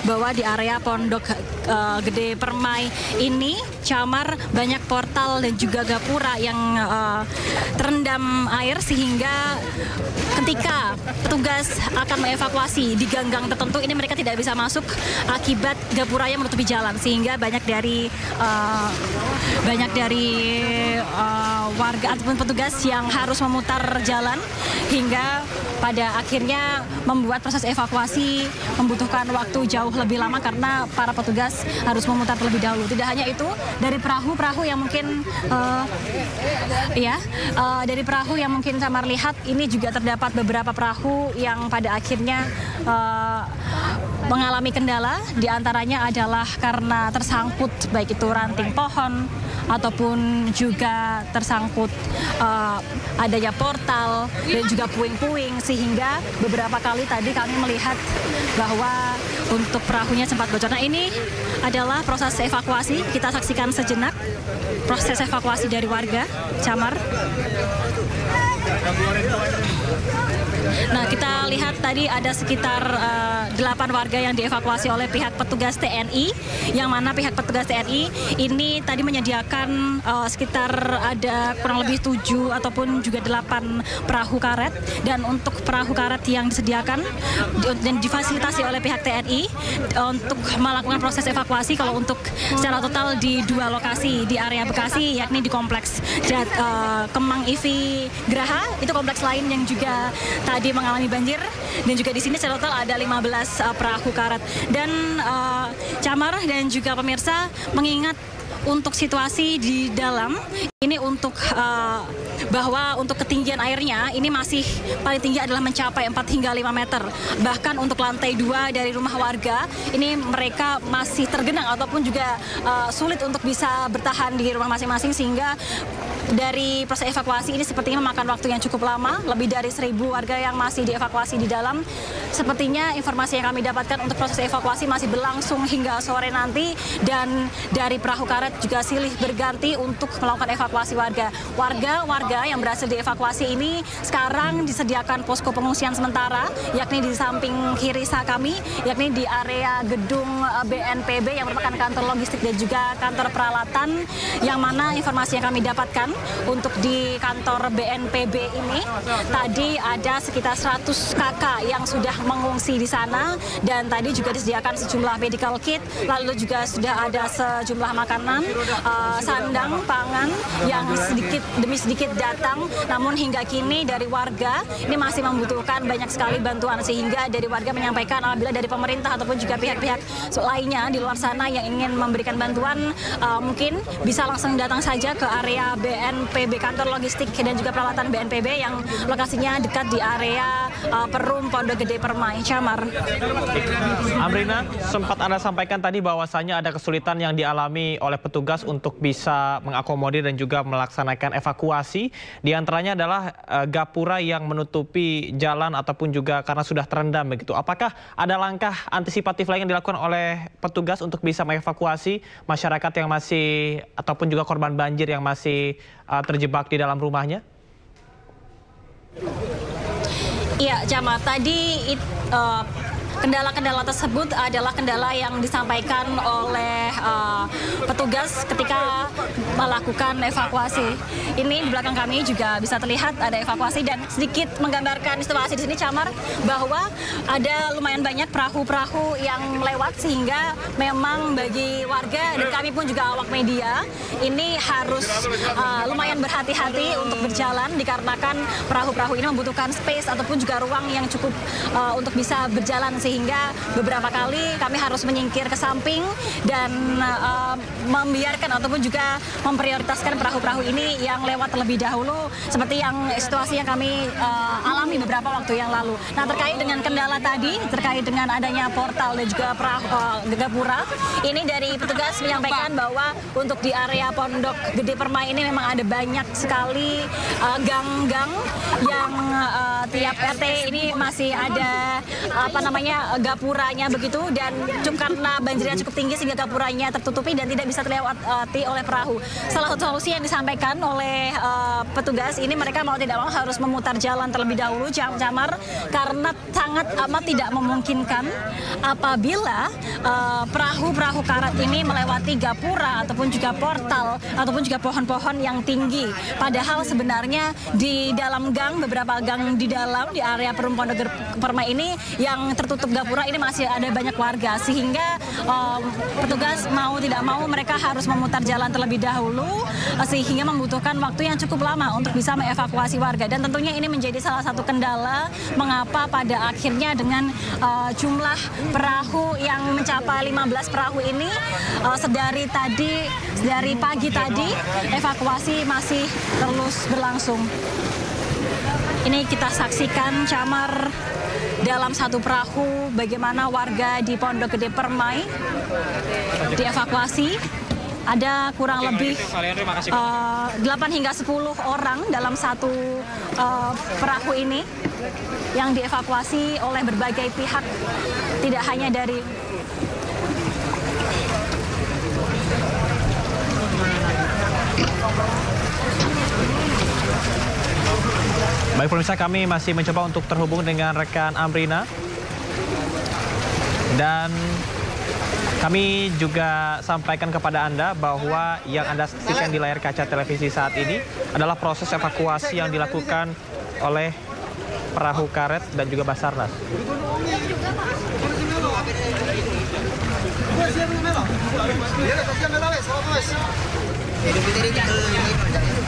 bahwa di area Pondok Gede Permai ini, Camar, banyak portal dan juga gapura yang terendam air sehingga ketika petugas akan mengevakuasi di gang-gang tertentu ini mereka tidak bisa masuk akibat gapura yang menutupi jalan, sehingga banyak dari warga ataupun petugas yang harus memutar jalan hingga pada akhirnya membuat proses evakuasi membutuhkan waktu jauh lebih lama karena para petugas harus memutar terlebih dahulu. Tidak hanya itu, dari perahu-perahu yang mungkin dari perahu yang mungkin Camar lihat ini juga terdapat beberapa perahu yang pada akhirnya mengalami kendala, diantaranya adalah karena tersangkut baik itu ranting pohon ataupun juga tersangkut adanya portal dan juga puing-puing, sehingga beberapa kali tadi kami melihat bahwa untuk perahunya sempat bocor. Nah, ini adalah proses evakuasi, kita saksikan sejenak proses evakuasi dari warga, Camar. Nah, kita lihat tadi ada sekitar 8 warga yang dievakuasi oleh pihak petugas TNI, yang mana pihak petugas TNI ini tadi menyediakan sekitar ada kurang lebih 7 ataupun juga 8 perahu karet, dan untuk perahu karet yang disediakan dan difasilitasi oleh pihak TNI untuk melakukan proses evakuasi kalau untuk secara total di 2 lokasi di area Bekasi, yakni di kompleks Kemang IV Graha, itu kompleks lain yang juga tadi mengalami banjir, dan juga di sini secara total ada 15 perahu karet. Dan Camar dan juga pemirsa, mengingat untuk situasi di dalam ini untuk bahwa untuk ketinggian airnya ini masih paling tinggi adalah mencapai 4 hingga 5 meter. Bahkan untuk lantai 2 dari rumah warga ini mereka masih tergenang ataupun juga sulit untuk bisa bertahan di rumah masing-masing, sehingga dari proses evakuasi ini sepertinya memakan waktu yang cukup lama. Lebih dari 1.000 warga yang masih dievakuasi di dalam. Sepertinya informasi yang kami dapatkan untuk proses evakuasi masih berlangsung hingga sore nanti, dan dari perahu karet juga silih berganti untuk melakukan evakuasi warga. Warga yang berhasil dievakuasi ini sekarang disediakan posko pengungsian sementara, yakni di samping kiri kami, yakni di area gedung BNPB yang merupakan kantor logistik dan juga kantor peralatan, yang mana informasi yang kami dapatkan untuk di kantor BNPB ini tadi ada sekitar 100 kakak yang sudah mengungsi di sana, dan tadi juga disediakan sejumlah medical kit, lalu juga sudah ada sejumlah makanan, sandang, pangan yang sedikit demi sedikit datang. Namun hingga kini dari warga ini masih membutuhkan banyak sekali bantuan, sehingga dari warga menyampaikan apabila dari pemerintah ataupun juga pihak-pihak lainnya di luar sana yang ingin memberikan bantuan, mungkin bisa langsung datang saja ke area BNPB, kantor logistik dan juga peralatan BNPB yang lokasinya dekat di area Perum Pondok Gede Permai. Camar. Amrina, sempat Anda sampaikan tadi bahwasannya ada kesulitan yang dialami oleh petugas untuk bisa mengakomodir dan juga melaksanakan evakuasi. Di antaranya adalah gapura yang menutupi jalan ataupun juga karena sudah terendam begitu. Apakah ada langkah antisipatif lain yang dilakukan oleh petugas untuk bisa mengevakuasi masyarakat yang masih ataupun juga korban banjir yang masih terjebak di dalam rumahnya? Iya, Camar, tadi kendala-kendala tersebut adalah kendala yang disampaikan oleh petugas ketika melakukan evakuasi. Ini di belakang kami juga bisa terlihat ada evakuasi, dan sedikit menggambarkan situasi di sini, Camar, bahwa ada lumayan banyak perahu-perahu yang lewat, sehingga memang bagi warga dan kami pun juga awak media ini harus lumayan berhati-hati untuk berjalan, dikarenakan perahu-perahu ini membutuhkan space ataupun juga ruang yang cukup untuk bisa berjalan, sehingga beberapa kali kami harus menyingkir ke samping dan membiarkan ataupun juga memprioritaskan perahu-perahu ini yang lewat terlebih dahulu, seperti yang situasi yang kami alami beberapa waktu yang lalu. Nah, terkait dengan kendala tadi, terkait dengan adanya portal dan juga gapura, ini dari petugas menyampaikan bahwa untuk di area Pondok Gede Permai ini memang ada banyak sekali gang-gang yang tiap RT ini masih ada adanya gapuranya begitu, dan karena banjirnya cukup tinggi sehingga gapuranya tertutupi dan tidak bisa dilewati oleh perahu. Salah satu solusi yang disampaikan oleh petugas ini, mereka mau tidak mau harus memutar jalan terlebih dahulu, Camar, karena sangat amat tidak memungkinkan apabila perahu-perahu karet ini melewati gapura ataupun juga portal ataupun juga pohon-pohon yang tinggi. Padahal sebenarnya di dalam gang, beberapa gang di dalam di area Perum Pondok Gede Permai ini yang tertutup gapura ini masih ada banyak warga, sehingga petugas mau tidak mau mereka harus memutar jalan terlebih dahulu, sehingga membutuhkan waktu yang cukup lama untuk bisa mengevakuasi warga. Dan tentunya ini menjadi salah satu kendala mengapa pada akhirnya dengan jumlah perahu yang mencapai 15 perahu ini dari pagi tadi evakuasi masih terus berlangsung. Ini kita saksikan, Camar, dalam satu perahu bagaimana warga di Pondok Gede Permai dievakuasi. Ada kurang lebih 8 hingga 10 orang dalam satu perahu ini yang dievakuasi oleh berbagai pihak, tidak hanya dari Baik pemirsa, kami masih mencoba untuk terhubung dengan rekan Amrina. Dan kami juga sampaikan kepada Anda bahwa yang Anda saksikan di layar kaca televisi saat ini adalah proses evakuasi yang dilakukan oleh perahu karet dan juga Basarnas.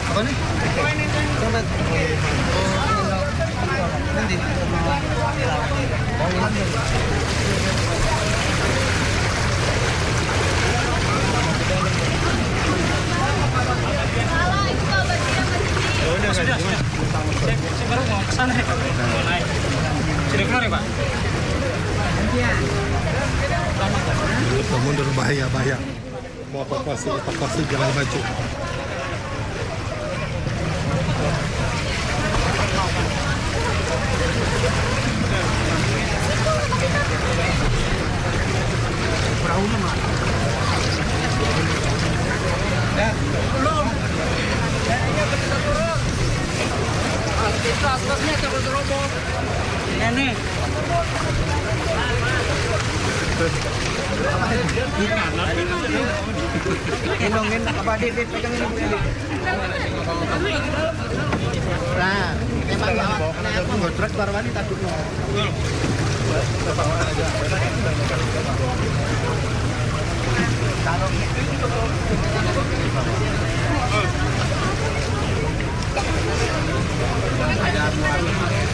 Apa nih? Sudah. Saya baru mau ke sana. Sudah keluar ya, Pak? Mundur, bahaya. Mau evakuasi jangan maju. Perahunya mah. Belum. Kita atasnya terobos. Ini. Gendongin apa Dit pegangin ibu. Nah, memang aku ngotrak barwani tadi.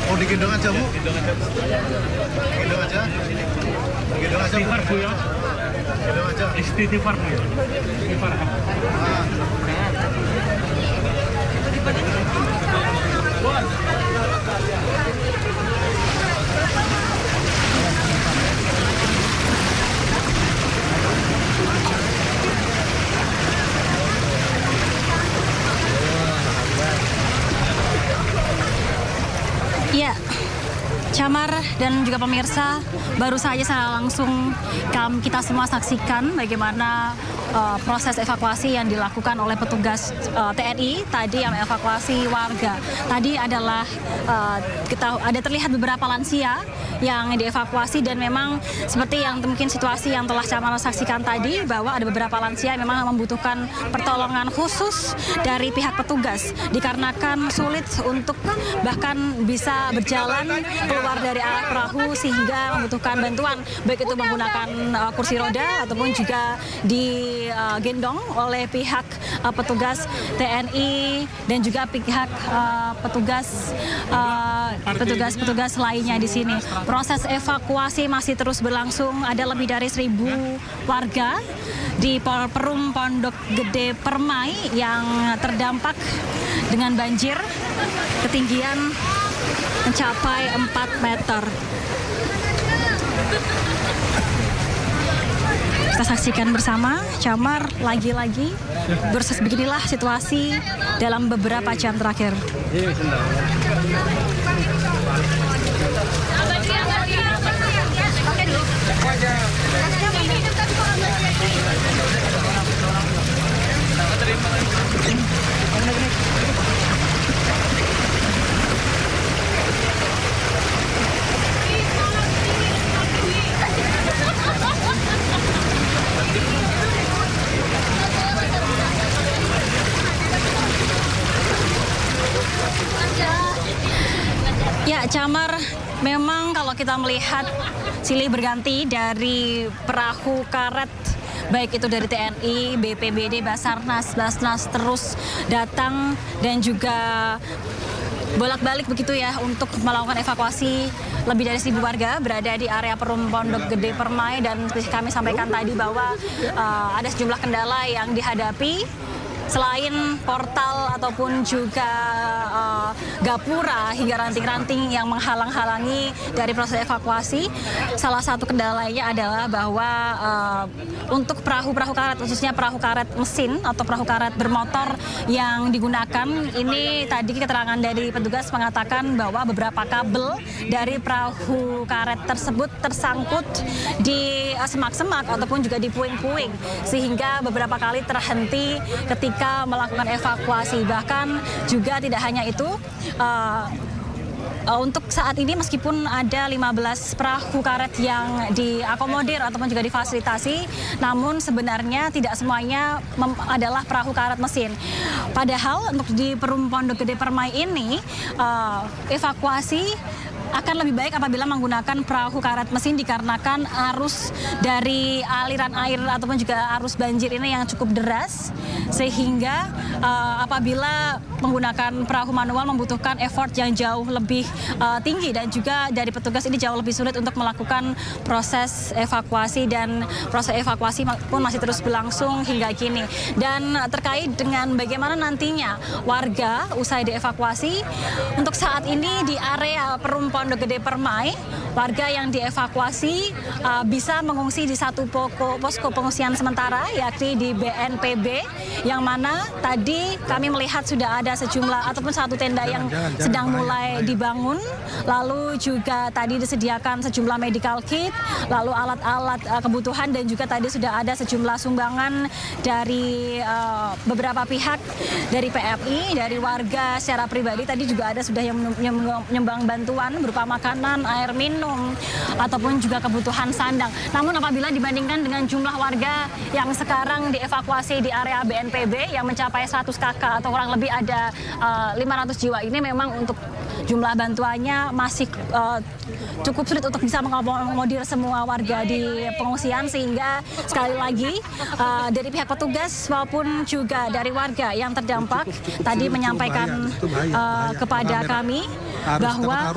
Oh, digendong aja, Bu. Gendong aja. Istighfar, Bu, ya. Gendong aja. Istighfar, Bu. Istighfar. Iya, Camar dan juga pemirsa, baru saja secara langsung kita semua saksikan bagaimana proses evakuasi yang dilakukan oleh petugas TNI tadi yang mengevakuasi warga. Tadi adalah ada terlihat beberapa lansia yang dievakuasi, dan memang seperti yang mungkin situasi yang telah Camar saksikan tadi, bahwa ada beberapa lansia yang memang membutuhkan pertolongan khusus dari pihak petugas dikarenakan sulit untuk bahkan bisa berjalan keluar dari alat perahu, sehingga membutuhkan bantuan baik itu menggunakan kursi roda ataupun juga digendong oleh pihak petugas TNI dan juga pihak petugas lainnya di sini. Proses evakuasi masih terus berlangsung. Ada lebih dari 1.000 warga di Perum Pondok Gede Permai yang terdampak dengan banjir ketinggian mencapai 4 meter. Kita saksikan bersama, Camar, lagi-lagi beginilah situasi dalam beberapa jam terakhir. Camar, memang kalau kita melihat silih berganti dari perahu karet, baik itu dari TNI, BPBD, Basarnas, Basnas terus datang dan juga bolak-balik begitu ya untuk melakukan evakuasi lebih dari 1.000 warga berada di area Perum Pondok Gede Permai, dan kami sampaikan tadi bahwa ada sejumlah kendala yang dihadapi selain portal ataupun juga gapura hingga ranting-ranting yang menghalang-halangi dari proses evakuasi. Salah satu kendalanya adalah bahwa untuk perahu-perahu karet, khususnya perahu karet mesin atau perahu karet bermotor yang digunakan, ini tadi keterangan dari petugas mengatakan bahwa beberapa kabel dari perahu karet tersebut tersangkut di semak-semak ataupun juga di puing-puing, sehingga beberapa kali terhenti ketika melakukan evakuasi. Bahkan juga tidak hanya itu, untuk saat ini meskipun ada 15 perahu karet yang diakomodir ataupun juga difasilitasi, namun sebenarnya tidak semuanya adalah perahu karet mesin. Padahal untuk di Perum Pondok Gede Permai ini, evakuasi akan lebih baik apabila menggunakan perahu karet mesin dikarenakan arus dari aliran air ataupun juga arus banjir ini yang cukup deras, sehingga apabila menggunakan perahu manual membutuhkan effort yang jauh lebih tinggi, dan juga dari petugas ini jauh lebih sulit untuk melakukan proses evakuasi, dan proses evakuasi pun masih terus berlangsung hingga kini. Dan terkait dengan bagaimana nantinya warga usai dievakuasi, untuk saat ini di area Perum Pondok Gede Permai, warga yang dievakuasi bisa mengungsi di satu posko pengungsian sementara, yakni di BNPB, yang mana tadi kami melihat sudah ada sejumlah ataupun satu tenda yang sedang mulai dibangun, lalu juga tadi disediakan sejumlah medical kit, lalu alat-alat kebutuhan, dan juga tadi sudah ada sejumlah sumbangan dari beberapa pihak, dari PMI, dari warga secara pribadi. Tadi juga ada sudah yang menyumbang bantuan berupa makanan, air minum, ataupun juga kebutuhan sandang. Namun apabila dibandingkan dengan jumlah warga yang sekarang dievakuasi di area BNPB yang mencapai 100 kakak atau kurang lebih ada 500 jiwa, ini memang untuk jumlah bantuannya masih cukup sulit untuk bisa mengakomodir semua warga di pengungsian, sehingga sekali lagi dari pihak petugas maupun juga dari warga yang terdampak tadi menyampaikan kepada kami bahwa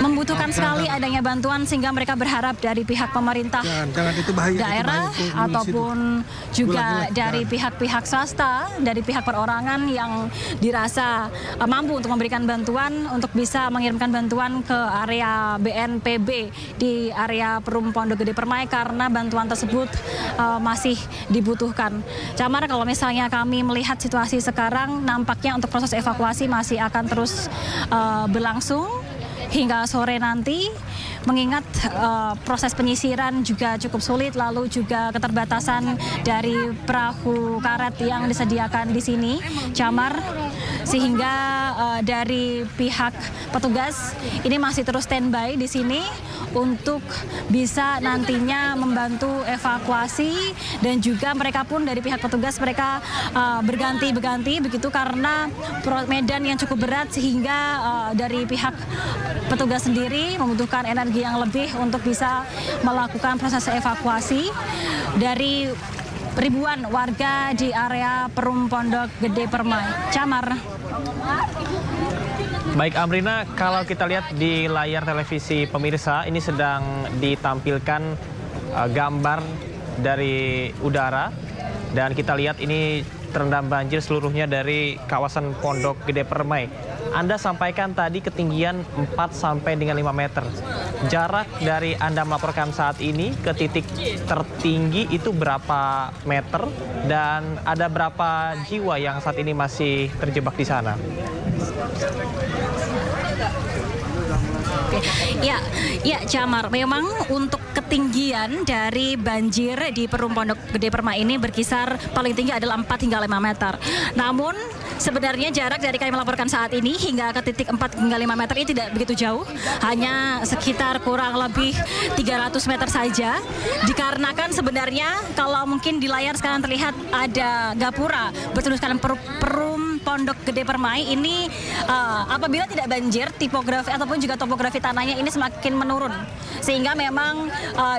membutuhkan sekali adanya bantuan, sehingga mereka berharap dari pihak pemerintah daerah ataupun juga dari pihak-pihak swasta, dari pihak perorangan yang dirasa mampu untuk memberikan bantuan, untuk bisa mengirimkan bantuan ke area BNPB di area Perum Pondok Gede Permai, karena bantuan tersebut masih dibutuhkan. Camar, kalau misalnya kami melihat situasi sekarang, nampaknya untuk proses evakuasi masih akan terus berlangsung hingga sore nanti, mengingat proses penyisiran juga cukup sulit, lalu juga keterbatasan dari perahu karet yang disediakan di sini, Camar, sehingga dari pihak petugas ini masih terus standby di sini untuk bisa nantinya membantu evakuasi, dan juga mereka pun dari pihak petugas mereka berganti-ganti begitu karena medan yang cukup berat, sehingga dari pihak petugas sendiri membutuhkan energi yang lebih untuk bisa melakukan proses evakuasi dari ribuan warga di area Perum Pondok Gede Permai. Camar. Baik Amrina, kalau kita lihat di layar televisi pemirsa, ini sedang ditampilkan gambar dari udara, dan kita lihat ini terendam banjir seluruhnya dari kawasan Pondok Gede Permai. Anda sampaikan tadi ketinggian 4 sampai dengan 5 meter. Jarak dari Anda melaporkan saat ini ke titik tertinggi itu berapa meter, dan ada berapa jiwa yang saat ini masih terjebak di sana? Ya, Camar, memang untuk ketinggian dari banjir di Perum Pondok Gede Permai ini berkisar paling tinggi adalah 4 hingga 5 meter. Namun sebenarnya jarak dari kami melaporkan saat ini hingga ke titik 4 hingga 5 meter ini tidak begitu jauh, hanya sekitar kurang lebih 300 meter saja. Dikarenakan sebenarnya kalau mungkin di layar sekarang terlihat ada gapura bertuliskan Perum Pondok Gede Permai ini apabila tidak banjir, tipografi ataupun juga topografi tanahnya ini semakin menurun. Sehingga memang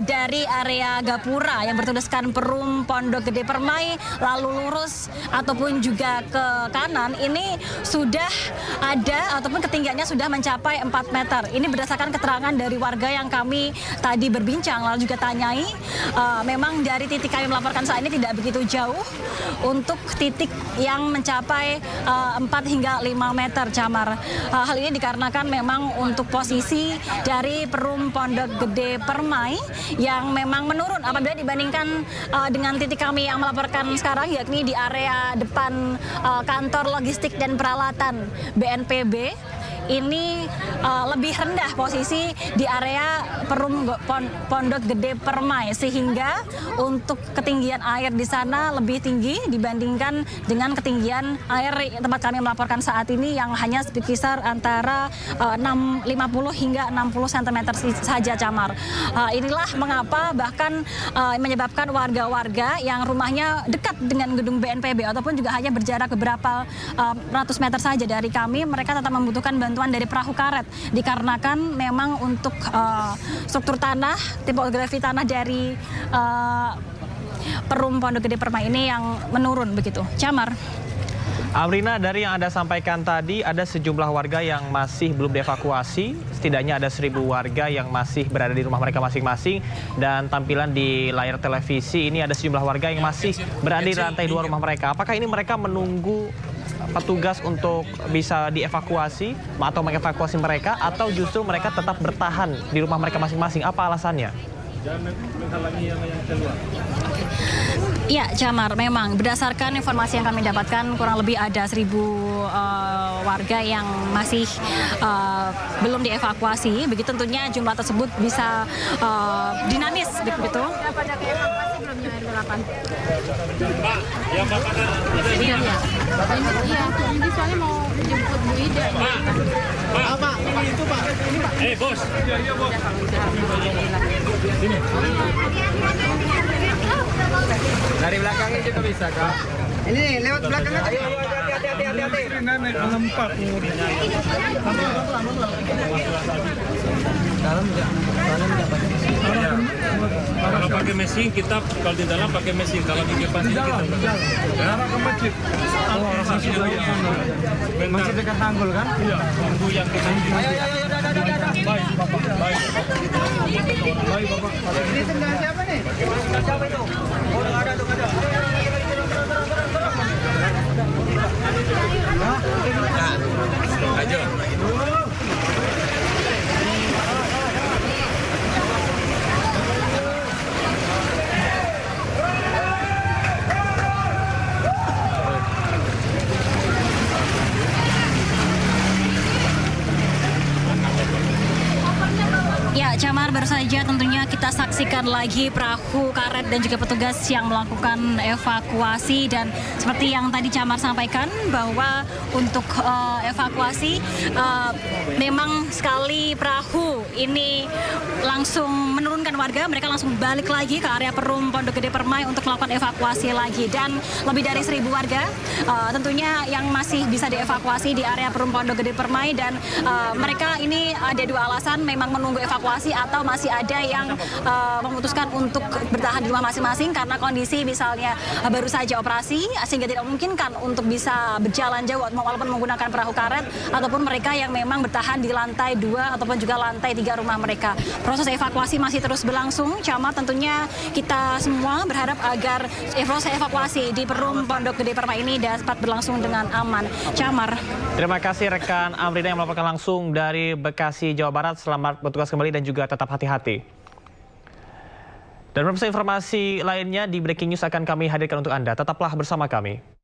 dari area gapura yang bertuliskan Perum Pondok Gede Permai lalu lurus ataupun juga ke kanan ini sudah ada ataupun ketinggiannya sudah mencapai 4 meter. Ini berdasarkan keterangan dari warga yang kami tadi berbincang lalu juga tanyai. Memang dari titik kami melaporkan saat ini tidak begitu jauh untuk titik yang mencapai 4 hingga 5 meter, Camar. Hal ini dikarenakan memang untuk posisi dari Perum Pondok Gede Permai yang memang menurun apabila dibandingkan dengan titik kami yang melaporkan sekarang, yakni di area depan kantor logistik dan peralatan BNPB. Ini lebih rendah posisi di area Perum Pondok Gede Permai, sehingga untuk ketinggian air di sana lebih tinggi dibandingkan dengan ketinggian air tempat kami melaporkan saat ini yang hanya berkisar antara 50 hingga 60 cm saja, Camar. Inilah mengapa bahkan menyebabkan warga-warga yang rumahnya dekat dengan gedung BNPB ataupun juga hanya berjarak beberapa ratus meter saja dari kami, mereka tetap membutuhkan bantuan dari perahu karet dikarenakan memang untuk struktur tanah, tipografi tanah dari Perum Pondok Gede Permai ini yang menurun begitu. Camar. Amrina, dari yang Anda sampaikan tadi ada sejumlah warga yang masih belum dievakuasi. Setidaknya ada 1.000 warga yang masih berada di rumah mereka masing-masing. Dan tampilan di layar televisi ini ada sejumlah warga yang masih berada di lantai 2 rumah mereka. Apakah ini mereka menunggu petugas untuk bisa dievakuasi atau mengevakuasi mereka, atau justru mereka tetap bertahan di rumah mereka masing-masing? Apa alasannya? Jangan menghalangi yang keluar. Ya, Camar, memang berdasarkan informasi yang kami dapatkan kurang lebih ada 1.000 warga yang masih belum dievakuasi. Begitu tentunya jumlah tersebut bisa dinamis begitu. Pak, yang makanan Iya, ini soalnya mau jemput Bu Ida. Pak, ini itu Pak. Ini Pak. Bos. Iya, Bos. Sini. Dari belakangnya juga bisa, Kak. Ini lewat belakang aja. Ayo, hati-hati. Nenek menempat. Kalau pakai mesin kita, kalau di dalam pakai mesin, kalau di depan kita arah ke masjid. Masih dekat tanggul kan? Iya, tunggu yang kita. Baik, Bapak. Baik, Bapak. Ini sendal siapa nih? Siapa itu? Oh, ada. Ayo. Ya, Camar, baru saja tentunya kita saksikan lagi perahu karet dan juga petugas yang melakukan evakuasi. Dan seperti yang tadi Camar sampaikan bahwa untuk evakuasi memang sekali perahu ini langsung menurunkan warga, mereka langsung balik lagi ke area Perum Pondok Gede Permai untuk melakukan evakuasi lagi. Dan lebih dari 1.000 warga tentunya yang masih bisa dievakuasi di area Perum Pondok Gede Permai. Dan mereka ini ada 2 alasan, memang menunggu evakuasi atau masih ada yang memutuskan untuk bertahan di rumah masing-masing karena kondisi misalnya baru saja operasi sehingga tidak memungkinkan untuk bisa berjalan jauh walaupun menggunakan perahu karet, ataupun mereka yang memang bertahan di lantai 2 ataupun juga lantai 3 rumah mereka. Proses evakuasi masih terus berlangsung, Camar. Tentunya kita semua berharap agar proses evakuasi di Perum Pondok Gede Permai ini dapat berlangsung dengan aman. Camar. Terima kasih rekan Amrina yang melaporkan langsung dari Bekasi, Jawa Barat. Selamat bertugas kembali dan juga tetap hati-hati. Dan beberapa informasi lainnya di Breaking News akan kami hadirkan untuk Anda. Tetaplah bersama kami.